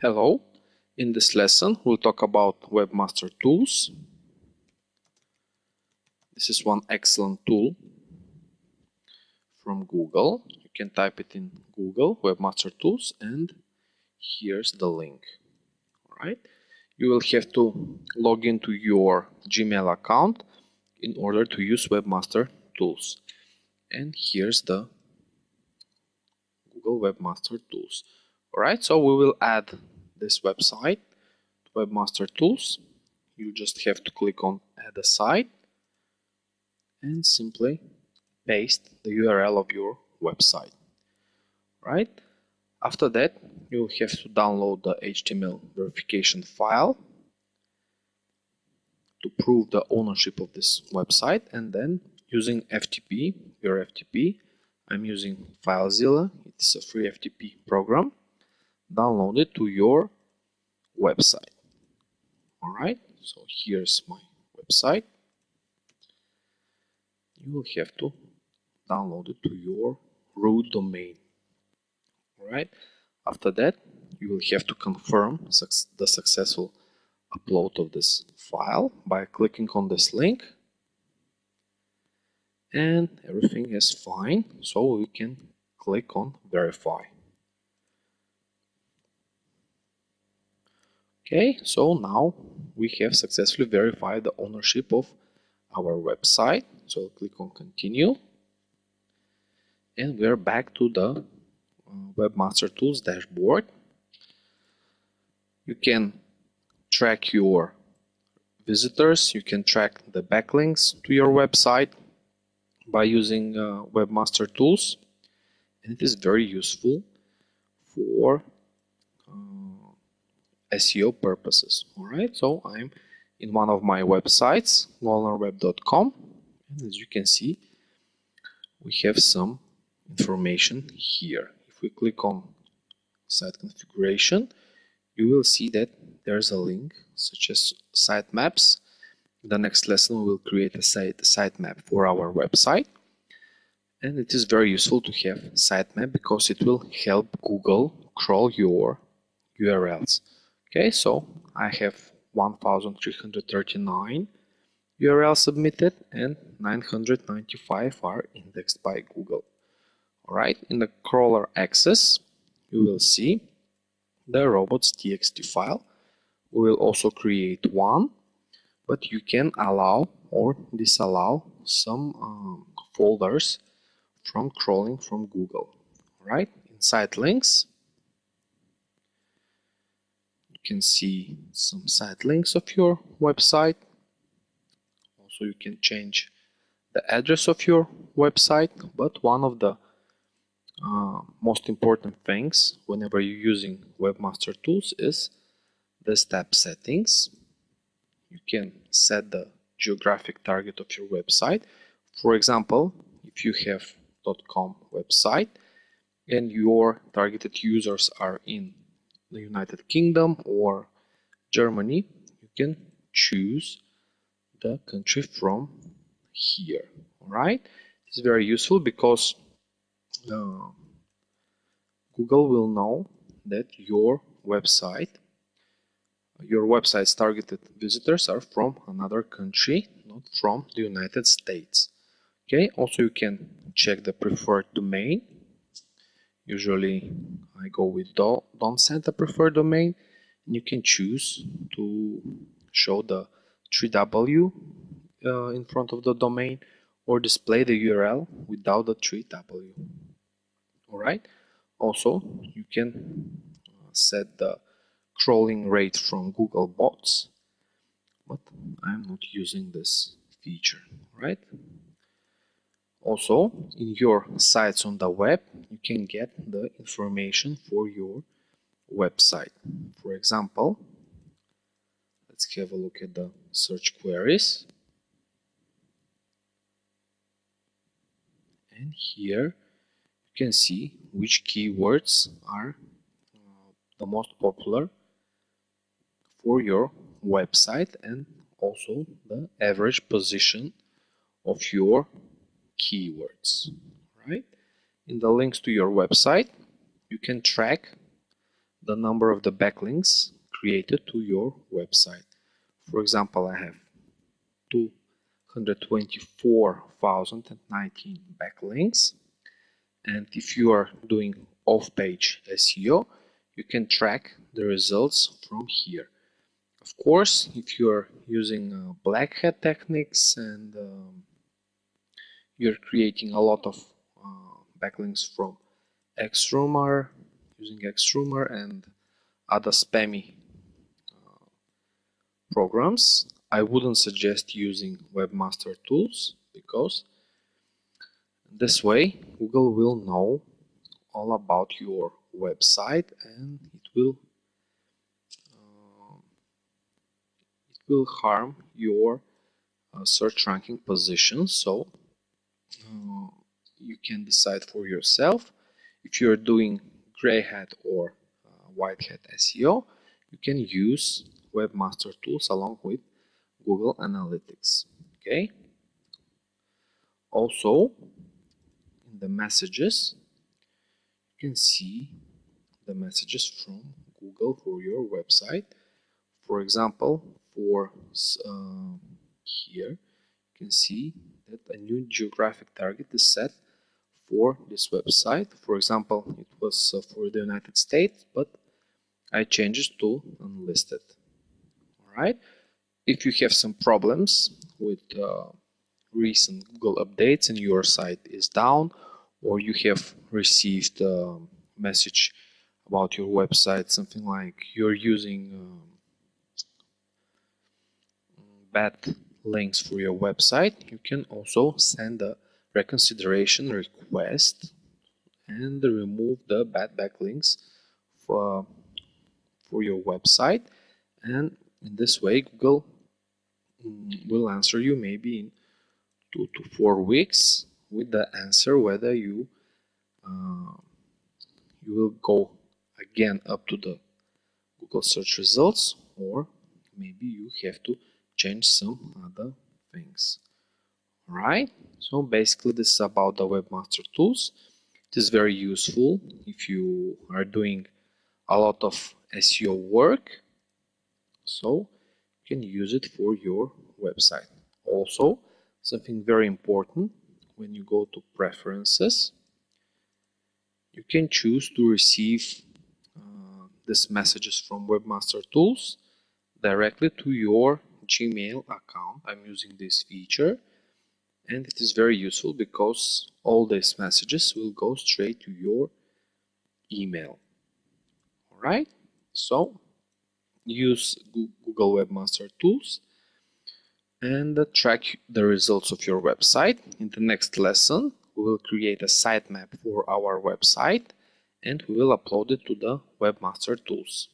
Hello, in this lesson we'll talk about Webmaster Tools. This is one excellent tool from Google. You can type it in Google, Webmaster Tools, and here's the link. Alright, you will have to log into your Gmail account in order to use Webmaster Tools. And here's the Google Webmaster Tools. Alright, so we will add this website to Webmaster Tools. You just have to click on Add a Site and simply paste the URL of your website. Right? After that, you will have to download the HTML verification file to prove the ownership of this website, and then using FTP, your FTP, I'm using FileZilla, it's a free FTP program, download it to your website. Alright, so here's my website. You will have to download it to your root domain. Alright, after that you will have to confirm the successful upload of this file by clicking on this link, and everything is fine, so we can click on verify. Okay, so now we have successfully verified the ownership of our website. So click on continue, and we're back to the Webmaster Tools dashboard. You can track your visitors, you can track the backlinks to your website by using Webmaster Tools, and it is very useful for SEO purposes. Alright, so I'm in one of my websites, walnerweb.com, and as you can see, we have some information here. If we click on site configuration, you will see that there's a link such as sitemaps. In the next lesson, we will create a sitemap for our website, and it is very useful to have sitemap because it will help Google crawl your URLs. Okay, so I have 1339 URLs submitted and 995 are indexed by Google. Alright, in the crawler access, you will see the robots.txt file. We will also create one, but you can allow or disallow some folders from crawling from Google. Alright, inside links, you can see some site links of your website. Also, you can change the address of your website, but one of the most important things whenever you're using Webmaster Tools is this tab settings. You can set the geographic target of your website. For example, if you have .com website and your targeted users are in the United Kingdom or Germany, you can choose the country from here. Alright, it's very useful because Google will know that your website's targeted visitors are from another country, not from the United States. Okay, also you can check the preferred domain. Usually I go with don't set a preferred domain, and you can choose to show the 3W in front of the domain or display the URL without the 3W. Alright, also you can set the crawling rate from Google bots, but I'm not using this feature. Right? Also, in your sites on the web, you can get the information for your website. For example, let's have a look at the search queries. And here you can see which keywords are the most popular for your website, and also the average position of your keywords. Right? In the links to your website, you can track the number of the backlinks created to your website. For example, I have 224,019 backlinks, and if you are doing off-page SEO, you can track the results from here. Of course, if you are using black hat techniques and you're creating a lot of backlinks from Xroomer, using Xroomer and other spammy programs, I wouldn't suggest using Webmaster Tools, because this way Google will know all about your website and it will harm your search ranking position. So you can decide for yourself. If you're doing gray hat or white hat SEO, you can use Webmaster Tools along with Google Analytics. Okay. Also, in the messages, you can see the messages from Google for your website. For example, for here, you can see that a new geographic target is set for this website. For example, it was for the United States, but I changed it to unlisted. Alright, if you have some problems with recent Google updates and your site is down, or you have received a message about your website, something like you're using bad links for your website, you can also send a reconsideration request and remove the bad backlinks for your website, and in this way Google will answer you maybe in 2 to 4 weeks with the answer whether you will go again up to the Google search results, or maybe you have to change some other things. Alright, so basically this is about the Webmaster Tools. It is very useful if you are doing a lot of SEO work, so you can use it for your website. Also, something very important, when you go to preferences, you can choose to receive these messages from Webmaster Tools directly to your Gmail account. I'm using this feature, and it is very useful because all these messages will go straight to your email. Alright, so use Google Webmaster Tools and track the results of your website. In the next lesson, we will create a sitemap for our website and we will upload it to the Webmaster Tools.